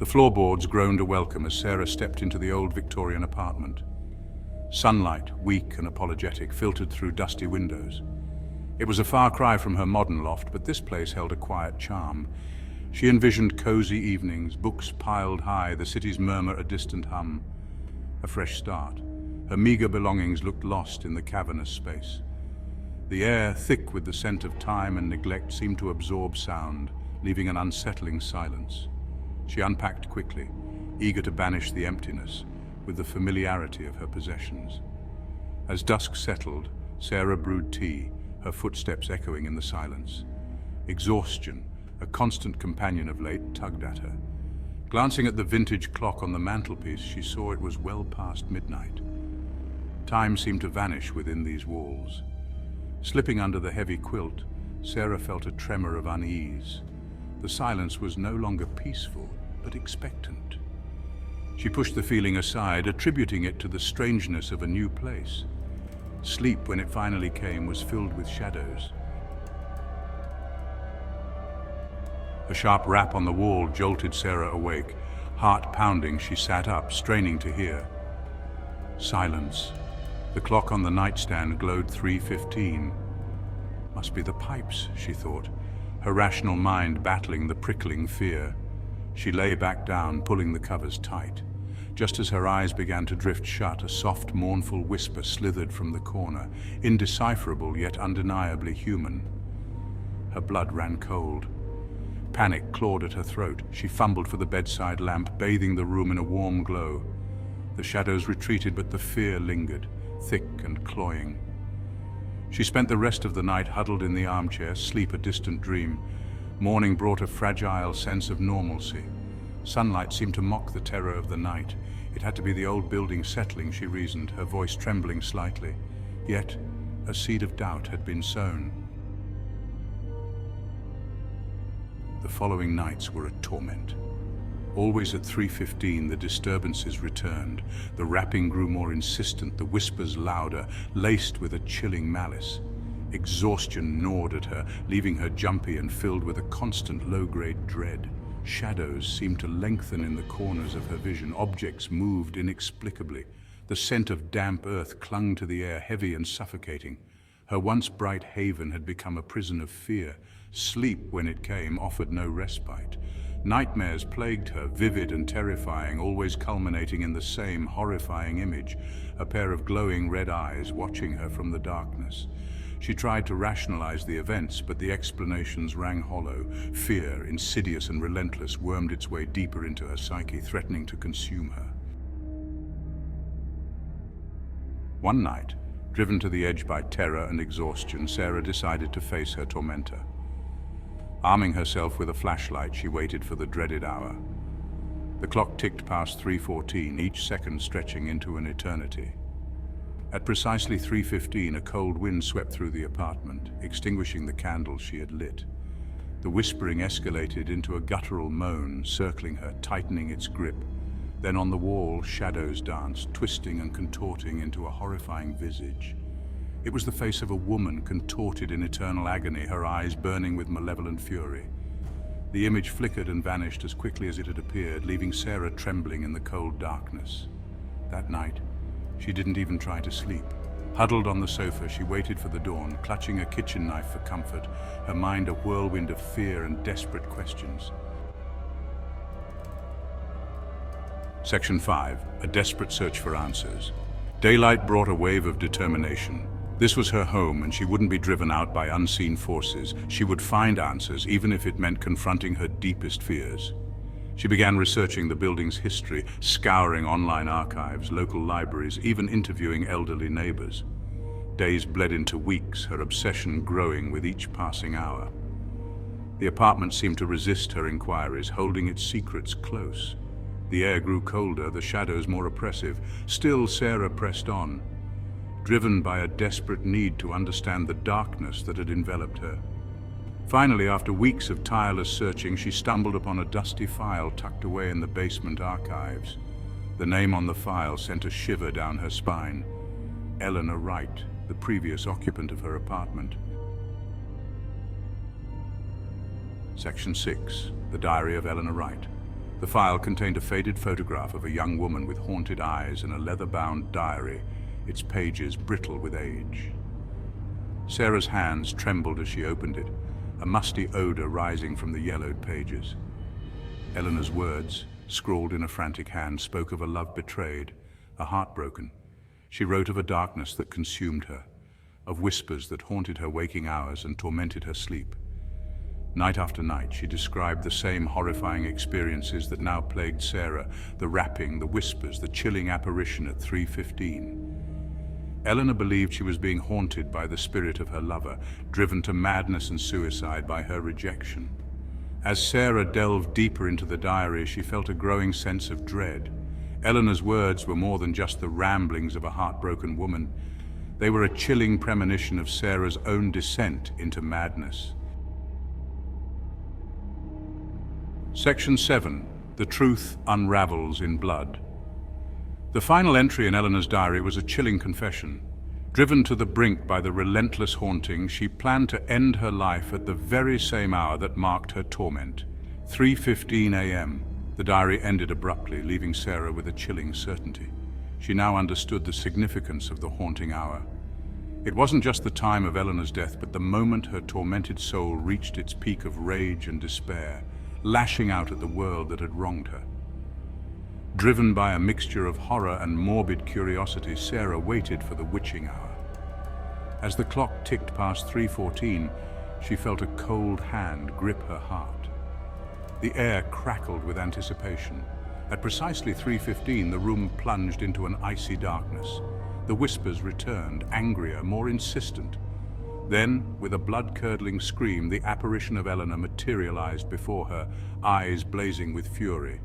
The floorboards groaned a welcome as Sarah stepped into the old Victorian apartment. Sunlight, weak and apologetic, filtered through dusty windows. It was a far cry from her modern loft, but this place held a quiet charm. She envisioned cozy evenings, books piled high, the city's murmur a distant hum. A fresh start. Her meager belongings looked lost in the cavernous space. The air, thick with the scent of time and neglect, seemed to absorb sound, leaving an unsettling silence. She unpacked quickly, eager to banish the emptiness with the familiarity of her possessions. As dusk settled, Sarah brewed tea, her footsteps echoing in the silence. Exhaustion, a constant companion of late, tugged at her. Glancing at the vintage clock on the mantelpiece, she saw it was well past midnight. Time seemed to vanish within these walls. Slipping under the heavy quilt, Sarah felt a tremor of unease. The silence was no longer peaceful, but expectant. She pushed the feeling aside, attributing it to the strangeness of a new place. Sleep, when it finally came, was filled with shadows. A sharp rap on the wall jolted Sarah awake. Heart pounding, she sat up, straining to hear. Silence. The clock on the nightstand glowed 3:15. Must be the pipes, she thought, her rational mind battling the prickling fear. She lay back down, pulling the covers tight. Just as her eyes began to drift shut, a soft, mournful whisper slithered from the corner, indecipherable yet undeniably human. Her blood ran cold. Panic clawed at her throat. She fumbled for the bedside lamp, bathing the room in a warm glow. The shadows retreated, but the fear lingered, thick and cloying. She spent the rest of the night huddled in the armchair, sleep a distant dream. Morning brought a fragile sense of normalcy. Sunlight seemed to mock the terror of the night. It had to be the old building settling, she reasoned, her voice trembling slightly. Yet, a seed of doubt had been sown. The following nights were a torment. Always at 3:15, the disturbances returned. The rapping grew more insistent, the whispers louder, laced with a chilling malice. Exhaustion gnawed at her, leaving her jumpy and filled with a constant low-grade dread. Shadows seemed to lengthen in the corners of her vision. Objects moved inexplicably. The scent of damp earth clung to the air, heavy and suffocating. Her once bright haven had become a prison of fear. Sleep, when it came, offered no respite. Nightmares plagued her, vivid and terrifying, always culminating in the same horrifying image, a pair of glowing red eyes watching her from the darkness. She tried to rationalize the events, but the explanations rang hollow. Fear, insidious and relentless, wormed its way deeper into her psyche, threatening to consume her. One night, driven to the edge by terror and exhaustion, Sarah decided to face her tormentor. Arming herself with a flashlight, she waited for the dreaded hour. The clock ticked past 3:14, each second stretching into an eternity. At precisely 3:15, a cold wind swept through the apartment, extinguishing the candles she had lit. The whispering escalated into a guttural moan, circling her, tightening its grip. Then on the wall, shadows danced, twisting and contorting into a horrifying visage. It was the face of a woman contorted in eternal agony, her eyes burning with malevolent fury. The image flickered and vanished as quickly as it had appeared, leaving Sarah trembling in the cold darkness. That night, she didn't even try to sleep. Huddled on the sofa, she waited for the dawn, clutching a kitchen knife for comfort, her mind a whirlwind of fear and desperate questions. Section 5. A desperate search for answers. Daylight brought a wave of determination. This was her home, and she wouldn't be driven out by unseen forces. She would find answers, even if it meant confronting her deepest fears. She began researching the building's history, scouring online archives, local libraries, even interviewing elderly neighbors. Days bled into weeks, her obsession growing with each passing hour. The apartment seemed to resist her inquiries, holding its secrets close. The air grew colder, the shadows more oppressive. Still, Sarah pressed on, driven by a desperate need to understand the darkness that had enveloped her. Finally, after weeks of tireless searching, she stumbled upon a dusty file tucked away in the basement archives. The name on the file sent a shiver down her spine. Eleanor Wright, the previous occupant of her apartment. Section 6. The Diary of Eleanor Wright. The file contained a faded photograph of a young woman with haunted eyes and a leather-bound diary, its pages brittle with age. Sarah's hands trembled as she opened it, a musty odor rising from the yellowed pages. Eleanor's words, scrawled in a frantic hand, spoke of a love betrayed, a heart broken. She wrote of a darkness that consumed her, of whispers that haunted her waking hours and tormented her sleep. Night after night, she described the same horrifying experiences that now plagued Sarah, the rapping, the whispers, the chilling apparition at 3:15. Eleanor believed she was being haunted by the spirit of her lover, driven to madness and suicide by her rejection. As Sarah delved deeper into the diary, she felt a growing sense of dread. Eleanor's words were more than just the ramblings of a heartbroken woman. They were a chilling premonition of Sarah's own descent into madness. Section 7. The Truth Unravels in Blood. The final entry in Eleanor's diary was a chilling confession. Driven to the brink by the relentless haunting, she planned to end her life at the very same hour that marked her torment. 3:15 a.m. The diary ended abruptly, leaving Sarah with a chilling certainty. She now understood the significance of the haunting hour. It wasn't just the time of Eleanor's death, but the moment her tormented soul reached its peak of rage and despair, lashing out at the world that had wronged her. Driven by a mixture of horror and morbid curiosity, Sarah waited for the witching hour. As the clock ticked past 3:14, she felt a cold hand grip her heart. The air crackled with anticipation. At precisely 3:15, the room plunged into an icy darkness. The whispers returned, angrier, more insistent. Then, with a blood-curdling scream, the apparition of Eleanor materialized before her, eyes blazing with fury.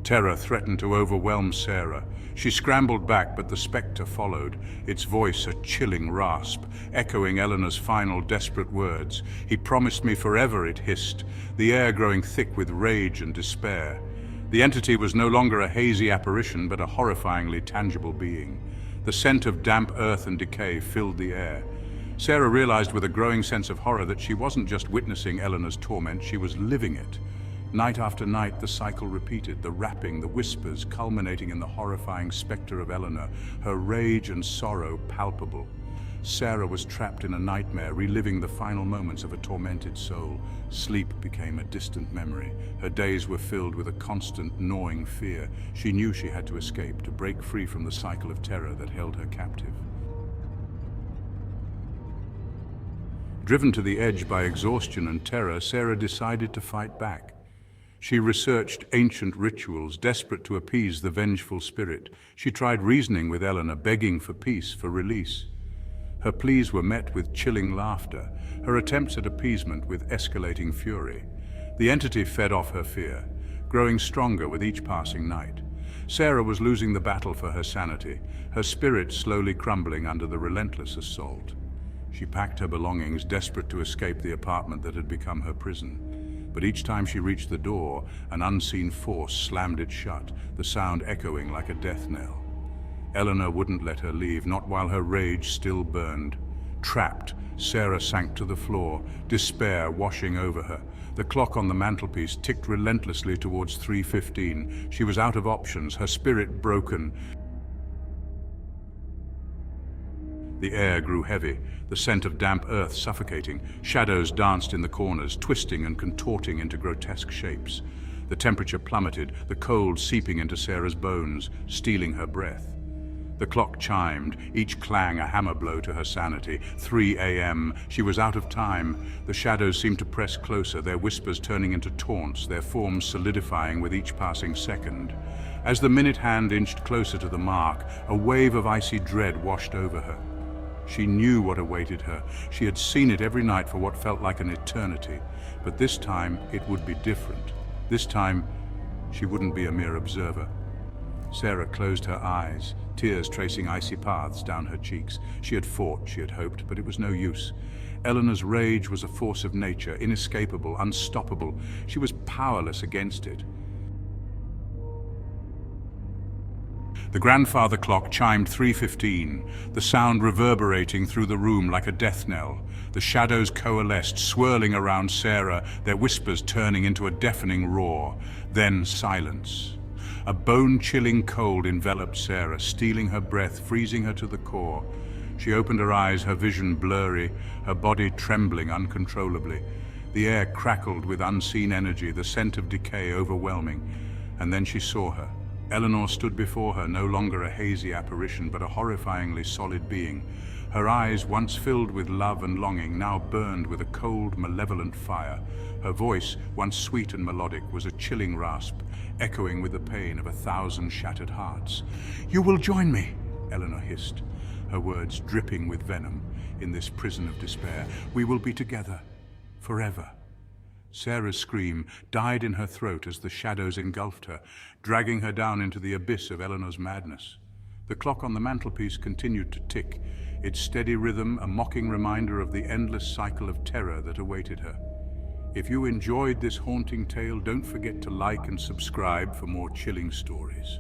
Terror threatened to overwhelm Sarah. She scrambled back, but the spectre followed, its voice a chilling rasp, echoing Eleanor's final desperate words. "He promised me forever," it hissed, the air growing thick with rage and despair. The entity was no longer a hazy apparition, but a horrifyingly tangible being. The scent of damp earth and decay filled the air. Sarah realized with a growing sense of horror that she wasn't just witnessing Eleanor's torment, she was living it. Night after night, the cycle repeated, the rapping, the whispers, culminating in the horrifying specter of Eleanor, her rage and sorrow palpable. Sarah was trapped in a nightmare, reliving the final moments of a tormented soul. Sleep became a distant memory. Her days were filled with a constant, gnawing fear. She knew she had to escape, to break free from the cycle of terror that held her captive. Driven to the edge by exhaustion and terror, Sarah decided to fight back. She researched ancient rituals, desperate to appease the vengeful spirit. She tried reasoning with Eleanor, begging for peace, for release. Her pleas were met with chilling laughter, her attempts at appeasement with escalating fury. The entity fed off her fear, growing stronger with each passing night. Sarah was losing the battle for her sanity, her spirit slowly crumbling under the relentless assault. She packed her belongings, desperate to escape the apartment that had become her prison. But each time she reached the door, an unseen force slammed it shut, the sound echoing like a death knell. Eleanor wouldn't let her leave, not while her rage still burned. Trapped, Sarah sank to the floor, despair washing over her. The clock on the mantelpiece ticked relentlessly towards 3:15. She was out of options, her spirit broken. The air grew heavy, the scent of damp earth suffocating. Shadows danced in the corners, twisting and contorting into grotesque shapes. The temperature plummeted, the cold seeping into Sarah's bones, stealing her breath. The clock chimed, each clang a hammer blow to her sanity. 3 a.m. She was out of time. The shadows seemed to press closer, their whispers turning into taunts, their forms solidifying with each passing second. As the minute hand inched closer to the mark, a wave of icy dread washed over her. She knew what awaited her. She had seen it every night for what felt like an eternity. But this time, it would be different. This time, she wouldn't be a mere observer. Sarah closed her eyes, tears tracing icy paths down her cheeks. She had fought, she had hoped, but it was no use. Eleanor's rage was a force of nature, inescapable, unstoppable. She was powerless against it. The grandfather clock chimed 3:15, the sound reverberating through the room like a death knell. The shadows coalesced, swirling around Sarah, their whispers turning into a deafening roar. Then silence. A bone-chilling cold enveloped Sarah, stealing her breath, freezing her to the core. She opened her eyes, her vision blurry, her body trembling uncontrollably. The air crackled with unseen energy, the scent of decay overwhelming. And then she saw her. Eleanor stood before her, no longer a hazy apparition, but a horrifyingly solid being. Her eyes, once filled with love and longing, now burned with a cold, malevolent fire. Her voice, once sweet and melodic, was a chilling rasp, echoing with the pain of 1,000 shattered hearts. "You will join me," Eleanor hissed, her words dripping with venom. "In this prison of despair, we will be together, forever." Sarah's scream died in her throat as the shadows engulfed her, dragging her down into the abyss of Eleanor's madness. The clock on the mantelpiece continued to tick, its steady rhythm a mocking reminder of the endless cycle of terror that awaited her. If you enjoyed this haunting tale, don't forget to like and subscribe for more chilling stories.